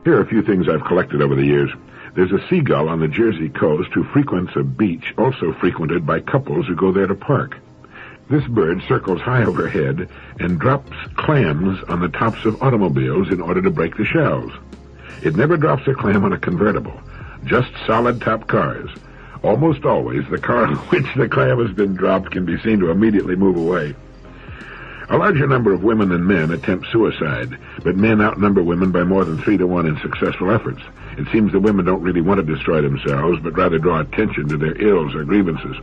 Here are a few things I've collected over the years. There's a seagull on the Jersey coast who frequents a beach also frequented by couples who go there to park. This bird circles high overhead and drops clams on the tops of automobiles in order to break the shells. It never drops a clam on a convertible, just solid top cars. Almost always, the car in which the clam has been dropped can be seen to immediately move away. A larger number of women than men attempt suicide, but men outnumber women by more than 3 to 1 in successful efforts. It seems that women don't really want to destroy themselves, but rather draw attention to their ills or grievances.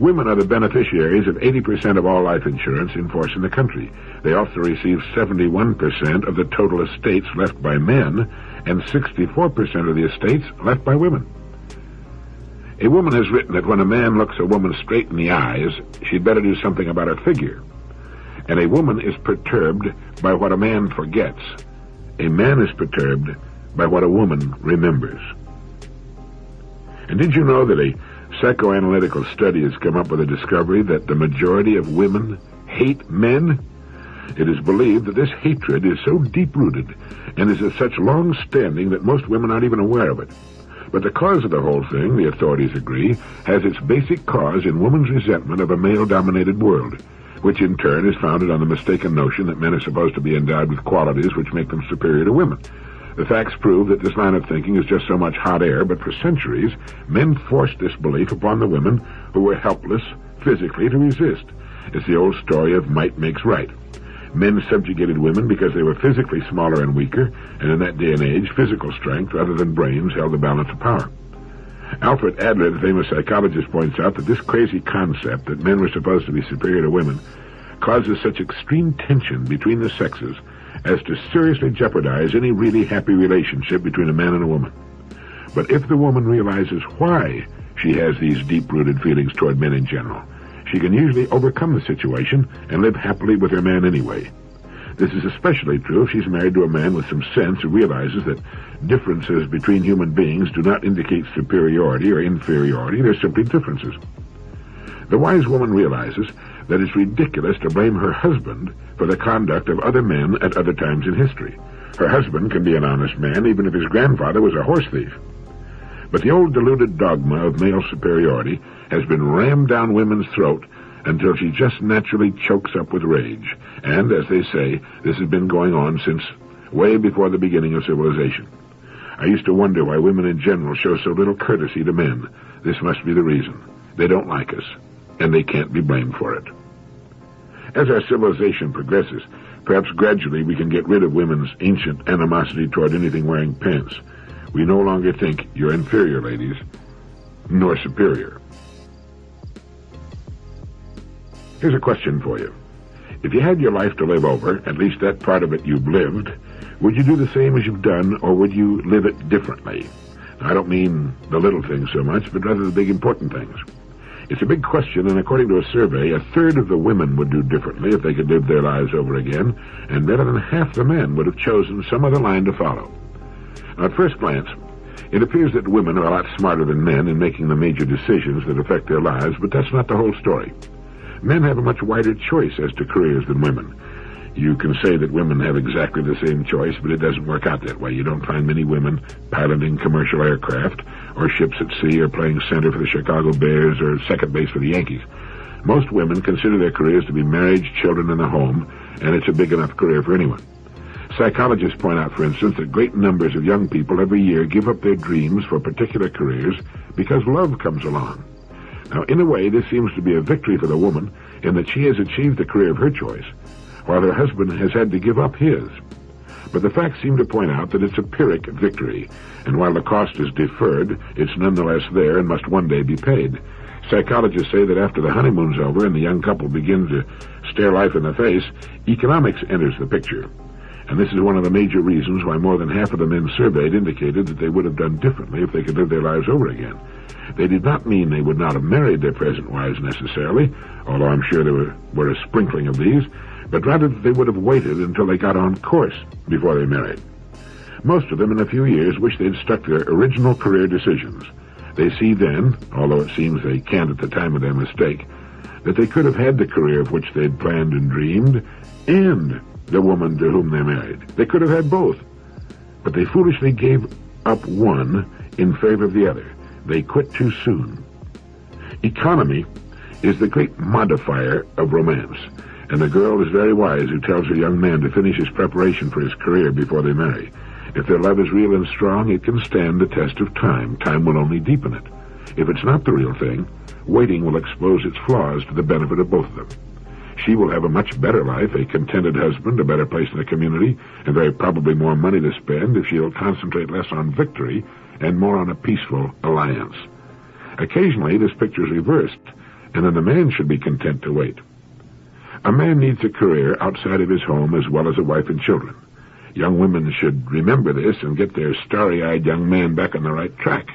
Women are the beneficiaries of 80% of all life insurance in force in the country. They also receive 71% of the total estates left by men and 64% of the estates left by women. A woman has written that when a man looks a woman straight in the eyes, she'd better do something about her figure. And a woman is perturbed by what a man forgets. A man is perturbed by what a woman remembers. And did you know that a psychoanalytical study has come up with a discovery that the majority of women hate men? It is believed that this hatred is so deep-rooted and is of such long standing that most women aren't even aware of it. But the cause of the whole thing, the authorities agree, has its basic cause in woman's resentment of a male-dominated world, which in turn is founded on the mistaken notion that men are supposed to be endowed with qualities which make them superior to women. The facts prove that this line of thinking is just so much hot air, but for centuries, men forced this belief upon the women who were helpless physically to resist. It's the old story of might makes right. Men subjugated women because they were physically smaller and weaker, and in that day and age, physical strength rather than brains held the balance of power. Alfred Adler, the famous psychologist, points out that this crazy concept that men were supposed to be superior to women causes such extreme tension between the sexes as to seriously jeopardize any really happy relationship between a man and a woman. But if the woman realizes why she has these deep-rooted feelings toward men in general, she can usually overcome the situation and live happily with her man anyway. This is especially true if she's married to a man with some sense who realizes that differences between human beings do not indicate superiority or inferiority, they're simply differences. The wise woman realizes that it's ridiculous to blame her husband for the conduct of other men at other times in history. Her husband can be an honest man even if his grandfather was a horse thief. But the old deluded dogma of male superiority has been rammed down women's throat until she just naturally chokes up with rage. And, as they say, this has been going on since way before the beginning of civilization. I used to wonder why women in general show so little courtesy to men. This must be the reason. They don't like us, and they can't be blamed for it. As our civilization progresses, perhaps gradually we can get rid of women's ancient animosity toward anything wearing pants. We no longer think you're inferior, ladies, nor superior. Here's a question for you. If you had your life to live over, at least that part of it you've lived, would you do the same as you've done, or would you live it differently? Now, I don't mean the little things so much, but rather the big important things. It's a big question, and according to a survey, 1/3 of the women would do differently if they could live their lives over again, and better than half the men would have chosen some other line to follow. Now, at first glance, it appears that women are a lot smarter than men in making the major decisions that affect their lives, but that's not the whole story. Men have a much wider choice as to careers than women. You can say that women have exactly the same choice, but it doesn't work out that way. You don't find many women piloting commercial aircraft, or ships at sea, or playing center for the Chicago Bears, or second base for the Yankees. Most women consider their careers to be marriage, children, and a home, and it's a big enough career for anyone. Psychologists point out, for instance, that great numbers of young people every year give up their dreams for particular careers because love comes along. Now, in a way, this seems to be a victory for the woman in that she has achieved the career of her choice, while her husband has had to give up his. But the facts seem to point out that it's a Pyrrhic victory, and while the cost is deferred, it's nonetheless there and must one day be paid. Psychologists say that after the honeymoon's over and the young couple begin to stare life in the face, economics enters the picture. And this is one of the major reasons why more than half of the men surveyed indicated that they would have done differently if they could live their lives over again. They did not mean they would not have married their present wives necessarily, although I'm sure there were a sprinkling of these, but rather that they would have waited until they got on course before they married. Most of them in a few years wish they'd stuck to their original career decisions. They see then, although it seems they can't at the time of their mistake, that they could have had the career of which they'd planned and dreamed, and the woman to whom they married. They could have had both. but they foolishly gave up one in favor of the other. They quit too soon. Economy is the great modifier of romance, and the girl is very wise who tells her young man to finish his preparation for his career before they marry. If their love is real and strong, it can stand the test of time. Time will only deepen it. If it's not the real thing, waiting will expose its flaws to the benefit of both of them. She will have a much better life, a contented husband, a better place in the community, and very probably more money to spend if she'll concentrate less on victory and more on a peaceful alliance. Occasionally, this picture is reversed, and then the man should be content to wait. A man needs a career outside of his home as well as a wife and children. Young women should remember this and get their starry-eyed young man back on the right track.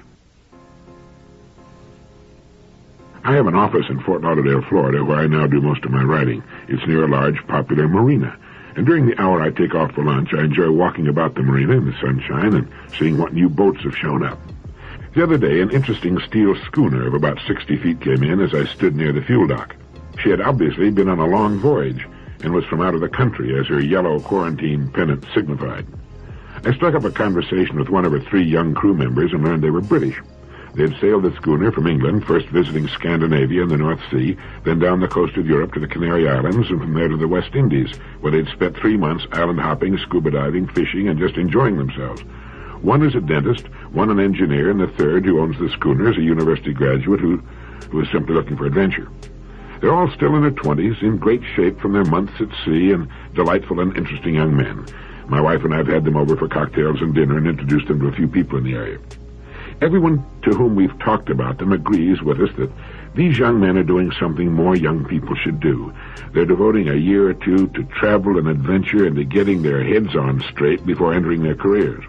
I have an office in Fort Lauderdale, Florida, where I now do most of my writing. It's near a large, popular marina. And during the hour I take off for lunch, I enjoy walking about the marina in the sunshine and seeing what new boats have shown up. The other day, an interesting steel schooner of about 60 feet came in as I stood near the fuel dock. She had obviously been on a long voyage and was from out of the country, as her yellow quarantine pennant signified. I struck up a conversation with one of her 3 young crew members and learned they were British. They had sailed the schooner from England, first visiting Scandinavia and the North Sea, then down the coast of Europe to the Canary Islands, and from there to the West Indies, where they'd spent 3 months island hopping, scuba diving, fishing, and just enjoying themselves. One is a dentist, one an engineer, and the third, who owns the schooner, is a university graduate who is simply looking for adventure. They're all still in their 20s, in great shape from their months at sea, and delightful and interesting young men. My wife and I have had them over for cocktails and dinner and introduced them to a few people in the area. Everyone to whom we've talked about them agrees with us that these young men are doing something more young people should do. They're devoting a year or two to travel and adventure and to getting their heads on straight before entering their careers.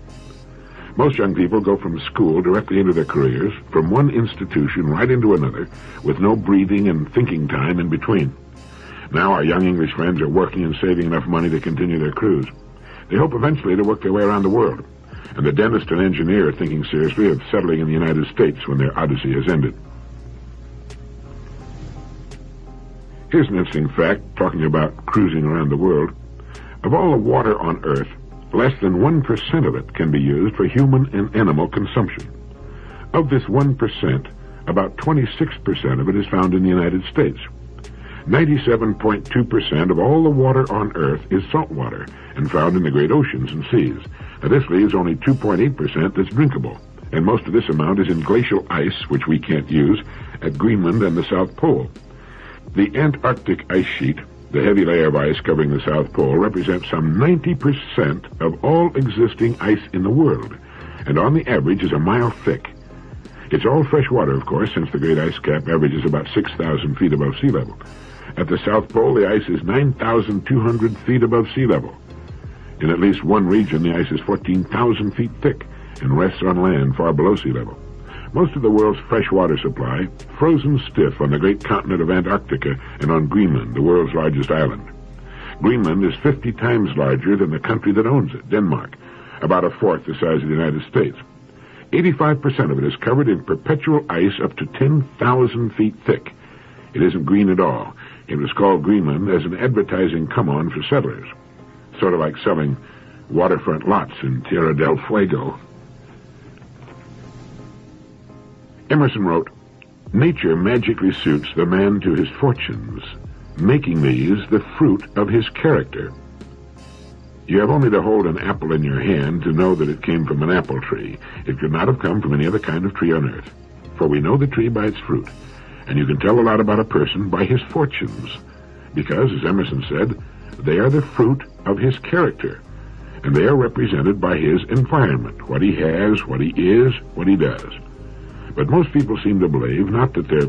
Most young people go from school directly into their careers, from one institution right into another, with no breathing and thinking time in between. Now our young English friends are working and saving enough money to continue their cruise. They hope eventually to work their way around the world. And the dentist and engineer are thinking seriously of settling in the United States when their odyssey has ended. Here's an interesting fact, talking about cruising around the world. Of all the water on Earth, less than 1% of it can be used for human and animal consumption. Of this 1%, about 26% of it is found in the United States. 97.2% of all the water on Earth is salt water and found in the great oceans and seas. Now, this leaves only 2.8% that's drinkable, and most of this amount is in glacial ice, which we can't use, at Greenland and the South Pole. The Antarctic ice sheet, the heavy layer of ice covering the South Pole, represents some 90% of all existing ice in the world, and on the average is a mile thick. It's all fresh water, of course, since the great ice cap averages about 6,000 feet above sea level. At the South Pole, the ice is 9,200 feet above sea level. In at least one region, the ice is 14,000 feet thick and rests on land far below sea level. Most of the world's fresh water supply frozen stiff on the great continent of Antarctica and on Greenland, the world's largest island. Greenland is 50 times larger than the country that owns it, Denmark, about a fourth the size of the United States. 85% of it is covered in perpetual ice up to 10,000 feet thick. It isn't green at all. It was called Greenland as an advertising come-on for settlers, sort of like selling waterfront lots in Tierra del Fuego. Emerson wrote, "Nature magically suits the man to his fortunes, making these the fruit of his character." You have only to hold an apple in your hand to know that it came from an apple tree. It could not have come from any other kind of tree on earth. For we know the tree by its fruit, and you can tell a lot about a person by his fortunes, because, as Emerson said, they are the fruit of his character, and they are represented by his environment, what he has, what he is, what he does. But most people seem to believe not that their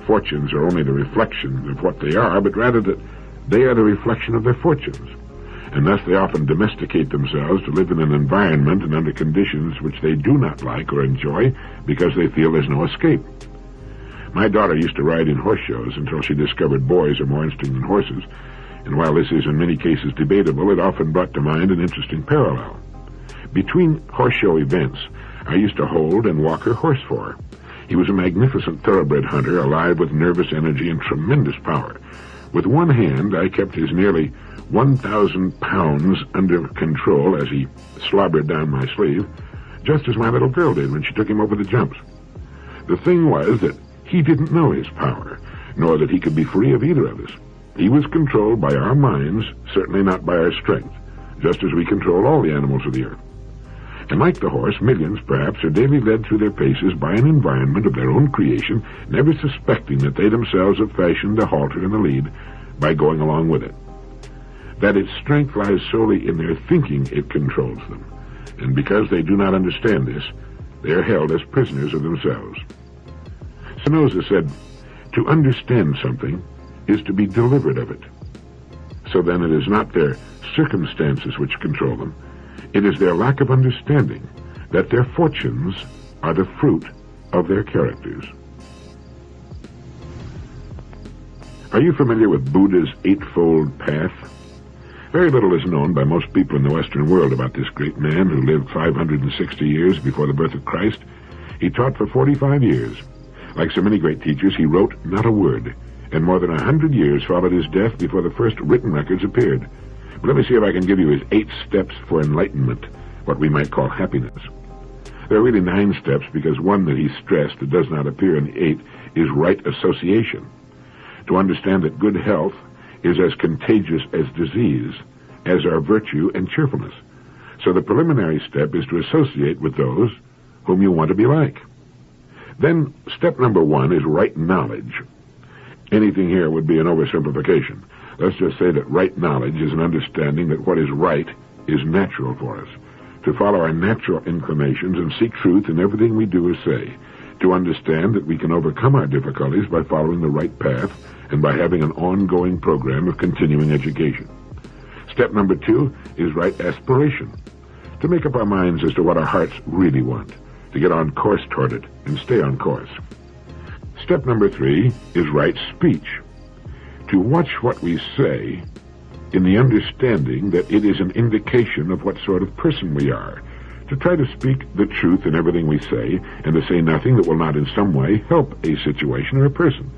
fortunes are only the reflection of what they are, but rather that they are the reflection of their fortunes. And thus they often domesticate themselves to live in an environment and under conditions which they do not like or enjoy because they feel there's no escape. My daughter used to ride in horse shows until she discovered boys are more interesting than horses, and while this is in many cases debatable, it often brought to mind an interesting parallel. Between horse show events, I used to hold and walk her horse for her. He was a magnificent thoroughbred hunter, alive with nervous energy and tremendous power. With one hand, I kept his nearly 1,000 pounds under control as he slobbered down my sleeve, just as my little girl did when she took him over the jumps. The thing was that he didn't know his power, nor that he could be free of either of us. He was controlled by our minds, certainly not by our strength, just as we control all the animals of the earth. And like the horse, millions, perhaps, are daily led through their paces by an environment of their own creation, never suspecting that they themselves have fashioned the halter and the lead by going along with it. That its strength lies solely in their thinking it controls them, and because they do not understand this, they are held as prisoners of themselves. Spinoza said, "To understand something is to be delivered of it." So then it is not their circumstances which control them. It is their lack of understanding that their fortunes are the fruit of their characters. Are you familiar with Buddha's Eightfold Path? Very little is known by most people in the Western world about this great man who lived 560 years before the birth of Christ. He taught for 45 years. Like so many great teachers, he wrote not a word, and more than 100 years followed his death before the first written records appeared. But let me see if I can give you his 8 steps for enlightenment, what we might call happiness. There are really 9 steps, because one that he stressed that does not appear in the 8 is right association. To understand that good health is as contagious as disease, as are virtue and cheerfulness. So the preliminary step is to associate with those whom you want to be like. Then step number 1 is right knowledge. Anything here would be an oversimplification. Let's just say that right knowledge is an understanding that what is right is natural for us. To follow our natural inclinations and seek truth in everything we do or say. To understand that we can overcome our difficulties by following the right path and by having an ongoing program of continuing education. Step number 2 is right aspiration. To make up our minds as to what our hearts really want. To get on course toward it and stay on course. Step number 3 is right speech. To watch what we say in the understanding that it is an indication of what sort of person we are. To try to speak the truth in everything we say, and to say nothing that will not in some way help a situation or a person.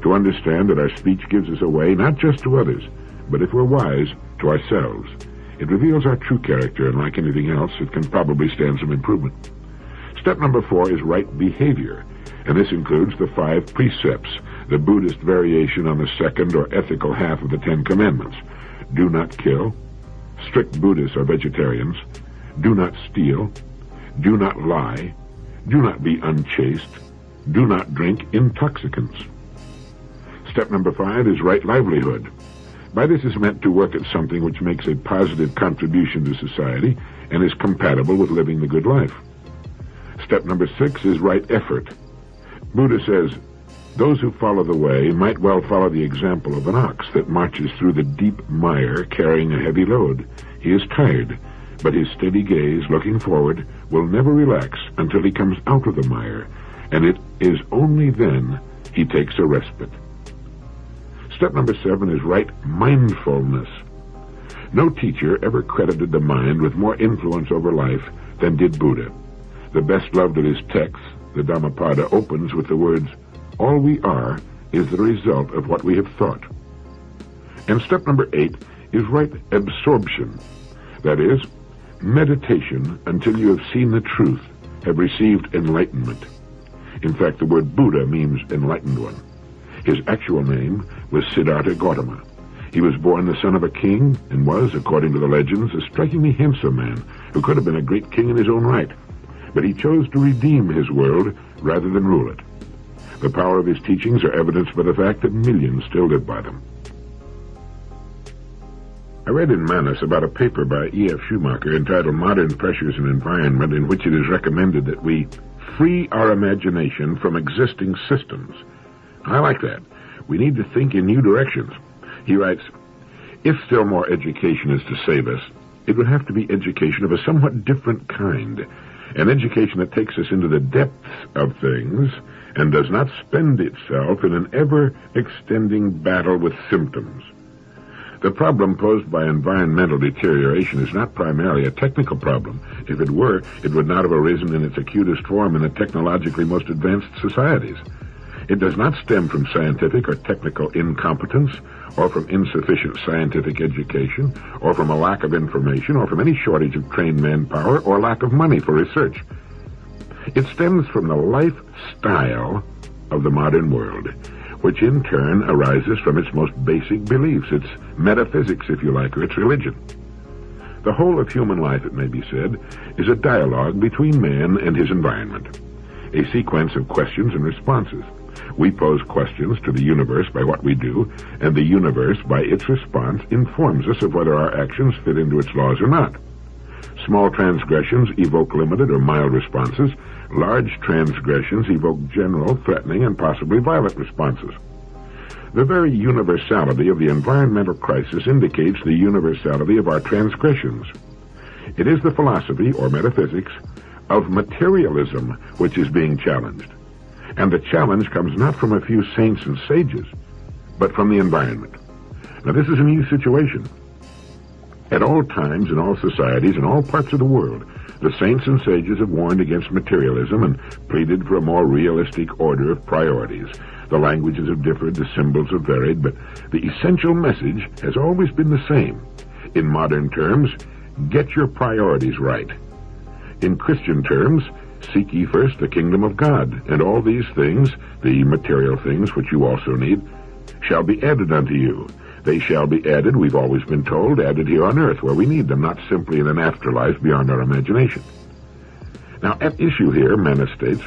To understand that our speech gives us away not just to others, but if we're wise, to ourselves. It reveals our true character, and like anything else, it can probably stand some improvement. Step number 4 is right behavior, and this includes the 5 precepts, the Buddhist variation on the second or ethical half of the 10 Commandments. Do not kill. Strict Buddhists are vegetarians. Do not steal. Do not lie. Do not be unchaste. Do not drink intoxicants. Step number 5 is right livelihood. By this is meant to work at something which makes a positive contribution to society and is compatible with living the good life. Step number 6 is right effort. Buddha says, those who follow the way might well follow the example of an ox that marches through the deep mire carrying a heavy load. He is tired, but his steady gaze, looking forward, will never relax until he comes out of the mire, and it is only then he takes a respite. Step number 7 is right mindfulness. No teacher ever credited the mind with more influence over life than did Buddha. The best loved of his texts, the Dhammapada, opens with the words, all we are is the result of what we have thought. And step number 8 is right absorption. That is, meditation until you have seen the truth, have received enlightenment. In fact, the word Buddha means enlightened one. His actual name was Siddhartha Gautama. He was born the son of a king and was, according to the legends, a strikingly handsome man who could have been a great king in his own right. But he chose to redeem his world rather than rule it. The power of his teachings are evidenced by the fact that millions still live by them. I read in Manus about a paper by E.F. Schumacher entitled Modern Pressures and Environment, in which it is recommended that we free our imagination from existing systems. I like that. We need to think in new directions. He writes, if still more education is to save us, it would have to be education of a somewhat different kind, an education that takes us into the depths of things and does not spend itself in an ever-extending battle with symptoms. The problem posed by environmental deterioration is not primarily a technical problem. If it were, it would not have arisen in its acutest form in the technologically most advanced societies. It does not stem from scientific or technical incompetence, or from insufficient scientific education, or from a lack of information, or from any shortage of trained manpower, or lack of money for research. It stems from the lifestyle of the modern world, which in turn arises from its most basic beliefs, its metaphysics, if you like, or its religion. The whole of human life, it may be said, is a dialogue between man and his environment, a sequence of questions and responses. We pose questions to the universe by what we do, and the universe, by its response, informs us of whether our actions fit into its laws or not. Small transgressions evoke limited or mild responses. Large transgressions evoke general, threatening, and possibly violent responses. The very universality of the environmental crisis indicates the universality of our transgressions. It is the philosophy, or metaphysics, of materialism which is being challenged. And the challenge comes not from a few saints and sages, but from the environment. Now, this is a new situation. At all times, in all societies, in all parts of the world, the saints and sages have warned against materialism and pleaded for a more realistic order of priorities. The languages have differed, the symbols have varied, but the essential message has always been the same. In modern terms, get your priorities right. In Christian terms, seek ye first the kingdom of God, and all these things, the material things which you also need, shall be added unto you. They shall be added, we've always been told, added here on earth where we need them, not simply in an afterlife beyond our imagination. Now, at issue here, Manna states,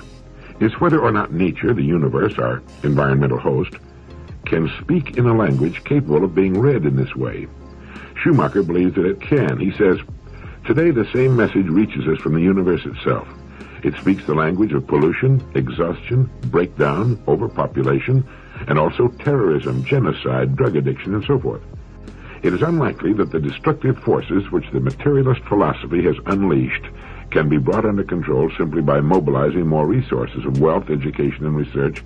is whether or not nature, the universe, our environmental host, can speak in a language capable of being read in this way. Schumacher believes that it can. He says, today the same message reaches us from the universe itself. It speaks the language of pollution, exhaustion, breakdown, overpopulation, and also terrorism, genocide, drug addiction, and so forth. It is unlikely that the destructive forces which the materialist philosophy has unleashed can be brought under control simply by mobilizing more resources of wealth, education, and research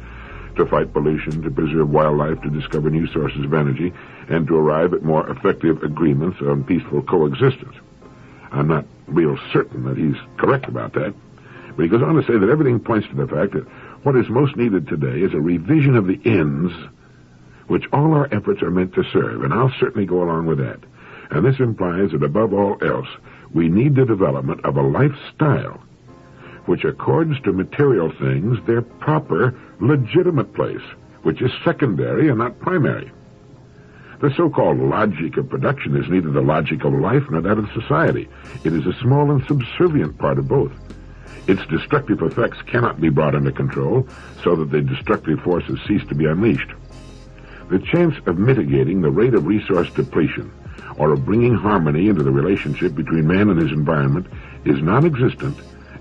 to fight pollution, to preserve wildlife, to discover new sources of energy, and to arrive at more effective agreements on peaceful coexistence. I'm not real certain that he's correct about that, but he goes on to say that everything points to the fact that what is most needed today is a revision of the ends which all our efforts are meant to serve, and I'll certainly go along with that. And this implies that above all else, we need the development of a lifestyle which accords to material things their proper, legitimate place, which is secondary and not primary. The so-called logic of production is neither the logic of life nor that of society. It is a small and subservient part of both. Its destructive effects cannot be brought under control so that the destructive forces cease to be unleashed. The chance of mitigating the rate of resource depletion or of bringing harmony into the relationship between man and his environment is non-existent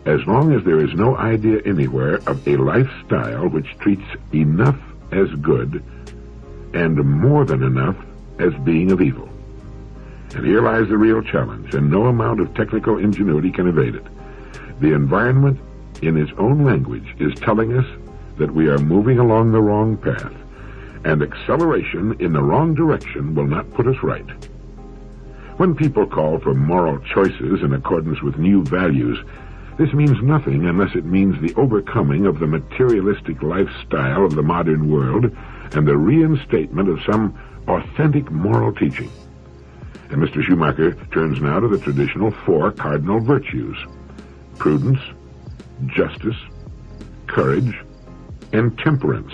as long as there is no idea anywhere of a lifestyle which treats enough as good and more than enough as being of evil. And here lies the real challenge, and no amount of technical ingenuity can evade it. The environment, in its own language, is telling us that we are moving along the wrong path, and acceleration in the wrong direction will not put us right. When people call for moral choices in accordance with new values, this means nothing unless it means the overcoming of the materialistic lifestyle of the modern world and the reinstatement of some authentic moral teaching. And Mr. Schumacher turns now to the traditional 4 cardinal virtues: prudence, justice, courage, and temperance,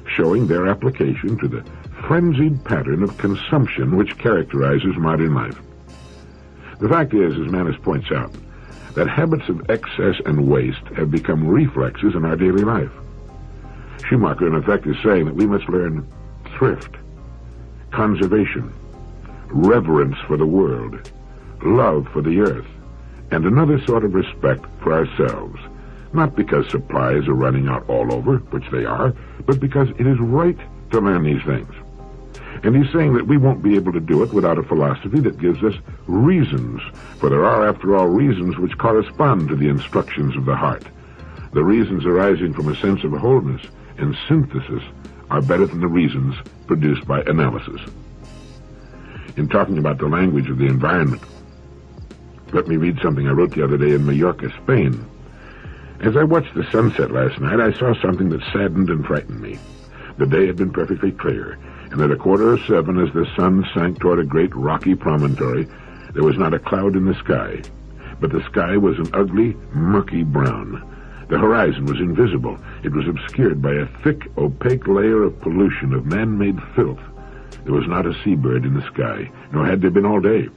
showing their application to the frenzied pattern of consumption which characterizes modern life. The fact is, as Manus points out, that habits of excess and waste have become reflexes in our daily life. Schumacher, in effect, is saying that we must learn thrift, conservation, reverence for the world, love for the earth, and another sort of respect for ourselves, not because supplies are running out all over, which they are, but because it is right to learn these things. And he's saying that we won't be able to do it without a philosophy that gives us reasons, for there are, after all, reasons which correspond to the instructions of the heart. The reasons arising from a sense of wholeness and synthesis are better than the reasons produced by analysis. In talking about the language of the environment, let me read something I wrote the other day in Mallorca, Spain. As I watched the sunset last night, I saw something that saddened and frightened me. The day had been perfectly clear, and at 7:15, as the sun sank toward a great rocky promontory, there was not a cloud in the sky. But the sky was an ugly, murky brown. The horizon was invisible. It was obscured by a thick, opaque layer of pollution, of man-made filth. There was not a seabird in the sky, nor had there been all day.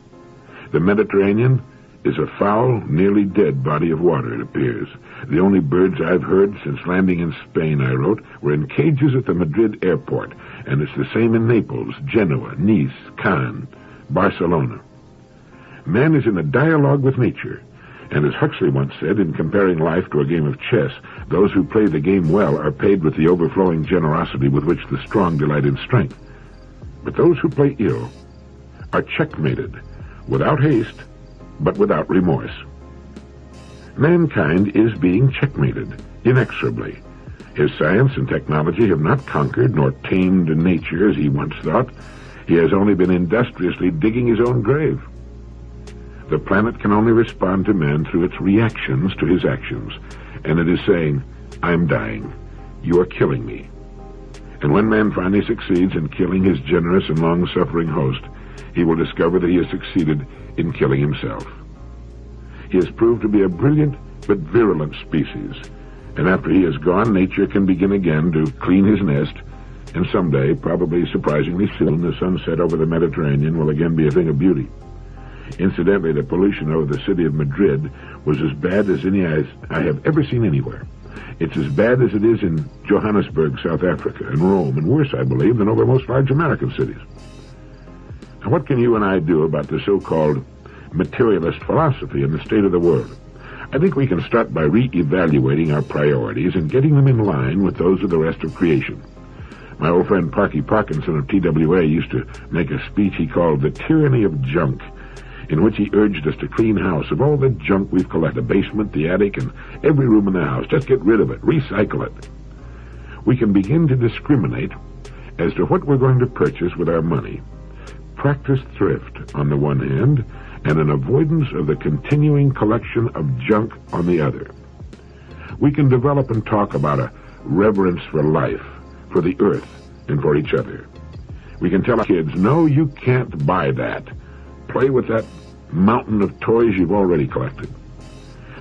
The Mediterranean is a foul, nearly dead body of water, it appears. The only birds I've heard since landing in Spain, I wrote, were in cages at the Madrid airport, and it's the same in Naples, Genoa, Nice, Cannes, Barcelona. Man is in a dialogue with nature, and as Huxley once said, in comparing life to a game of chess, those who play the game well are paid with the overflowing generosity with which the strong delight in strength. But those who play ill are checkmated, without haste, but without remorse. Mankind is being checkmated, inexorably. His science and technology have not conquered nor tamed nature as he once thought. He has only been industriously digging his own grave. The planet can only respond to man through its reactions to his actions, and it is saying, I'm dying. You are killing me. And when man finally succeeds in killing his generous and long-suffering host, he will discover that he has succeeded in killing himself. He has proved to be a brilliant but virulent species, and after he is gone, nature can begin again to clean his nest, and someday, probably surprisingly soon, the sunset over the Mediterranean will again be a thing of beauty. Incidentally, the pollution over the city of Madrid was as bad as any I have ever seen anywhere. It's as bad as it is in Johannesburg, South Africa, and Rome, and worse, I believe, than over most large American cities. Now, what can you and I do about the so-called materialist philosophy and the state of the world? I think we can start by re-evaluating our priorities and getting them in line with those of the rest of creation. My old friend Parky Parkinson of TWA used to make a speech he called The Tyranny of Junk, in which he urged us to clean house of all the junk we've collected, the basement, the attic, and every room in the house. Just get rid of it, recycle it. We can begin to discriminate as to what we're going to purchase with our money. Practice thrift on the one hand, and an avoidance of the continuing collection of junk on the other. We can develop and talk about a reverence for life, for the earth, and for each other. We can tell our kids, no, you can't buy that. Play with that mountain of toys you've already collected.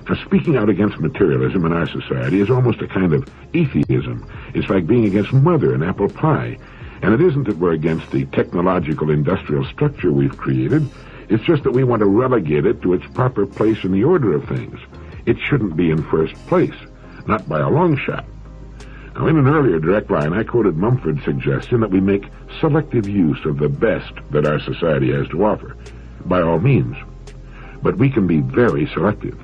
Now, speaking out against materialism in our society is almost a kind of atheism. It's like being against mother and apple pie. And it isn't that we're against the technological industrial structure we've created. It's just that we want to relegate it to its proper place in the order of things. It shouldn't be in first place, not by a long shot. Now, in an earlier direct line, I quoted Mumford's suggestion that we make selective use of the best that our society has to offer. By all means. But we can be very selective.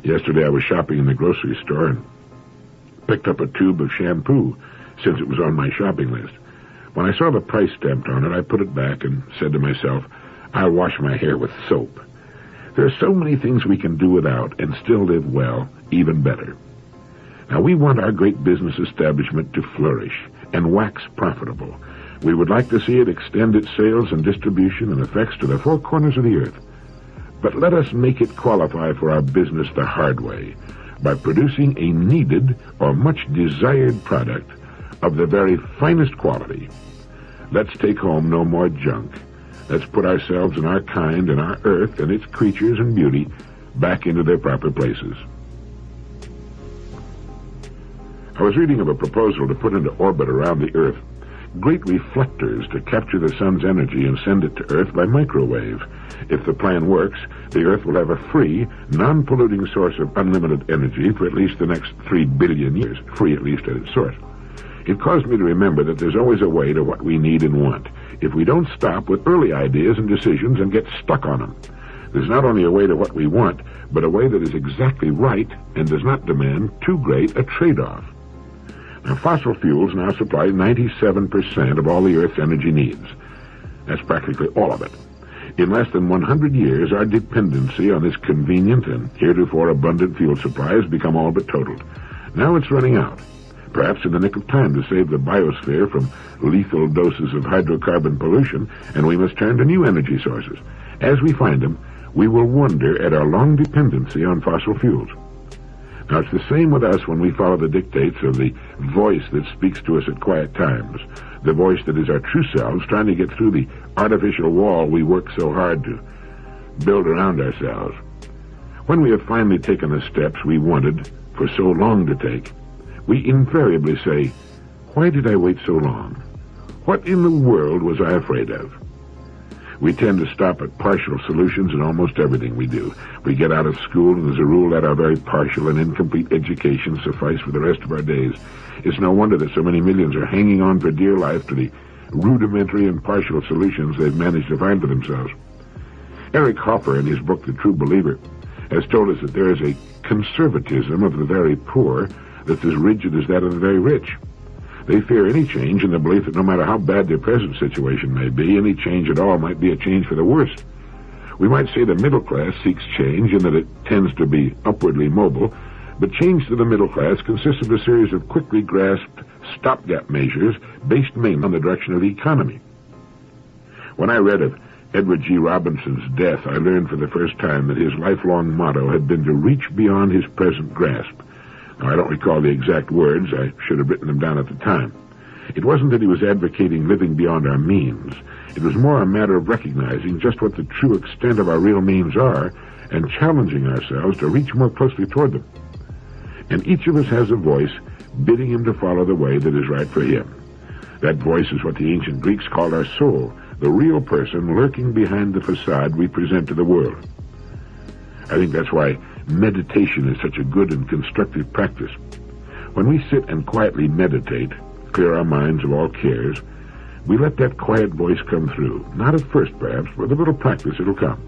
Yesterday I was shopping in the grocery store and picked up a tube of shampoo, since it was on my shopping list. When I saw the price stamped on it, I put it back and said to myself, I'll wash my hair with soap. There are so many things we can do without and still live well, even better. Now, we want our great business establishment to flourish and wax profitable. We would like to see it extend its sales and distribution and effects to the four corners of the earth. But let us make it qualify for our business the hard way, by producing a needed or much desired product of the very finest quality. Let's take home no more junk. Let's put ourselves and our kind and our earth and its creatures and beauty back into their proper places. I was reading of a proposal to put into orbit around the earth great reflectors to capture the sun's energy and send it to Earth by microwave. If the plan works, the Earth will have a free, non-polluting source of unlimited energy for at least the next 3 billion years, free at least at its source. It caused me to remember that there's always a way to what we need and want, if we don't stop with early ideas and decisions and get stuck on them. There's not only a way to what we want, but a way that is exactly right and does not demand too great a trade-off. Now, fossil fuels now supply 97% of all the Earth's energy needs. That's practically all of it. In less than 100 years, our dependency on this convenient and heretofore abundant fuel supply has become all but total. Now it's running out, perhaps in the nick of time to save the biosphere from lethal doses of hydrocarbon pollution, and we must turn to new energy sources. As we find them, we will wonder at our long dependency on fossil fuels. Now, it's the same with us when we follow the dictates of the voice that speaks to us at quiet times, the voice that is our true selves, trying to get through the artificial wall we work so hard to build around ourselves. When we have finally taken the steps we wanted for so long to take, we invariably say, "Why did I wait so long? What in the world was I afraid of?" We tend to stop at partial solutions in almost everything we do. We get out of school, and as a rule, let our very partial and incomplete education suffice for the rest of our days. It's no wonder that so many millions are hanging on for dear life to the rudimentary and partial solutions they've managed to find for themselves. Eric Hoffer, in his book The True Believer, has told us that there is a conservatism of the very poor that's as rigid as that of the very rich. They fear any change in the belief that no matter how bad their present situation may be, any change at all might be a change for the worse. We might say the middle class seeks change in that it tends to be upwardly mobile, but change to the middle class consists of a series of quickly grasped stopgap measures based mainly on the direction of the economy. When I read of Edward G. Robinson's death, I learned for the first time that his lifelong motto had been to reach beyond his present grasp. Now, I don't recall the exact words. I should have written them down at the time. It wasn't that he was advocating living beyond our means. It was more a matter of recognizing just what the true extent of our real means are and challenging ourselves to reach more closely toward them. And each of us has a voice bidding him to follow the way that is right for him. That voice is what the ancient Greeks called our soul, the real person lurking behind the facade we present to the world. I think that's why meditation is such a good and constructive practice. When we sit and quietly meditate, clear our minds of all cares, we let that quiet voice come through. Not at first, perhaps, but with a little practice it'll come.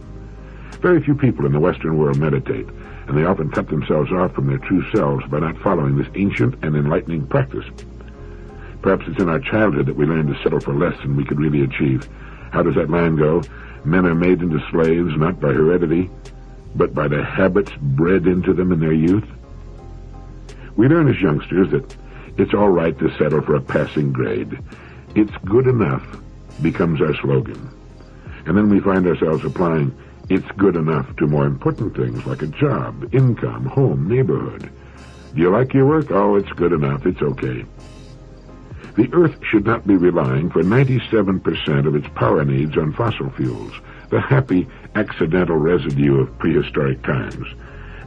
Very few people in the Western world meditate, and they often cut themselves off from their true selves by not following this ancient and enlightening practice. Perhaps it's in our childhood that we learn to settle for less than we could really achieve. How does that line go? Men are made into slaves not by heredity, but by the habits bred into them in their youth. We learn as youngsters that it's all right to settle for a passing grade. It's good enough becomes our slogan. And then we find ourselves applying it's good enough to more important things like a job, income, home, neighborhood. Do you like your work? Oh, it's good enough. It's okay. The Earth should not be relying for 97% of its power needs on fossil fuels, the happy accidental residue of prehistoric times.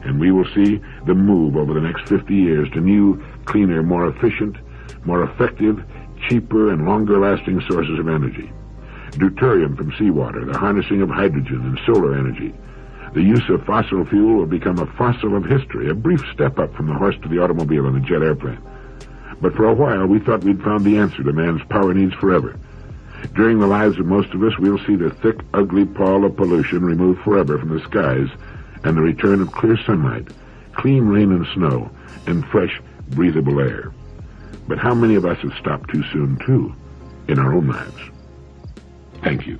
And we will see the move over the next 50 years to new, cleaner, more efficient, more effective, cheaper, and longer-lasting sources of energy. Deuterium from seawater, the harnessing of hydrogen and solar energy. The use of fossil fuel will become a fossil of history, a brief step up from the horse to the automobile and the jet airplane. But for a while, we thought we'd found the answer to man's power needs forever. During the lives of most of us, we'll see the thick, ugly pall of pollution removed forever from the skies and the return of clear sunlight, clean rain and snow, and fresh, breathable air. But how many of us have stopped too soon, too, in our own lives? Thank you.